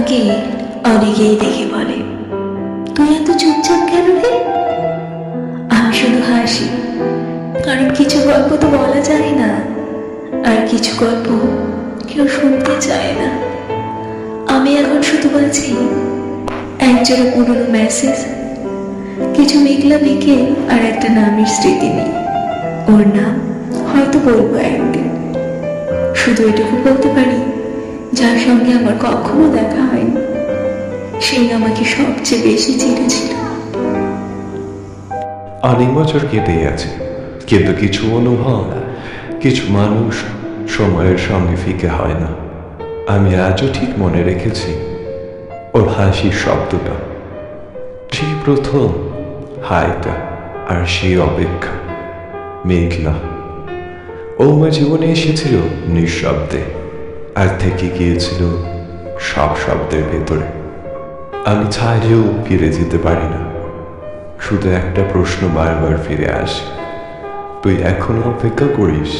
আমাকে অনেকেই দেখে বলে, তুই এত চুপচাপ কেন রে? আমি শুধু হাসি, কারণ কিছু গল্প তো বলা যায় না, আর কিছু গল্প কেউ শুনতে চায় না। আমি এখন শুধু বলছি একজোড়া পুরনো মেসেজ, কিছু মেঘলা বিকেল, আর একটা নামের স্মৃতি নেই। ওর নাম হয়তো বলবো একদিন। শুধু এটুকু বলতে পারি, যার সঙ্গে আমার কখনো দেখা হয়নি, সেই আমাকে সবচেয়ে বেশি চিনেছিল। অনেক বছর কেটে গেছে, কিন্তু কিছু অনুভব, কিছু মানুষ সময়ের সঙ্গে ফিকে হয় না। আমি আজও ঠিক মনে রেখেছি ওর হাসির শব্দটা, সেই প্রথম হাইটা, আর সেই অপেক্ষা। মেঘলা ও আমার জীবনে এসেছিল নিঃশব্দে, আর থেকে গিয়েছিল সব শব্দের ভেতরে। আমি চাইলেও ফিরে যেতে পারি না, শুধু একটা প্রশ্ন বারবার ফিরে আসে, তুই এখনো অপেক্ষা করিস?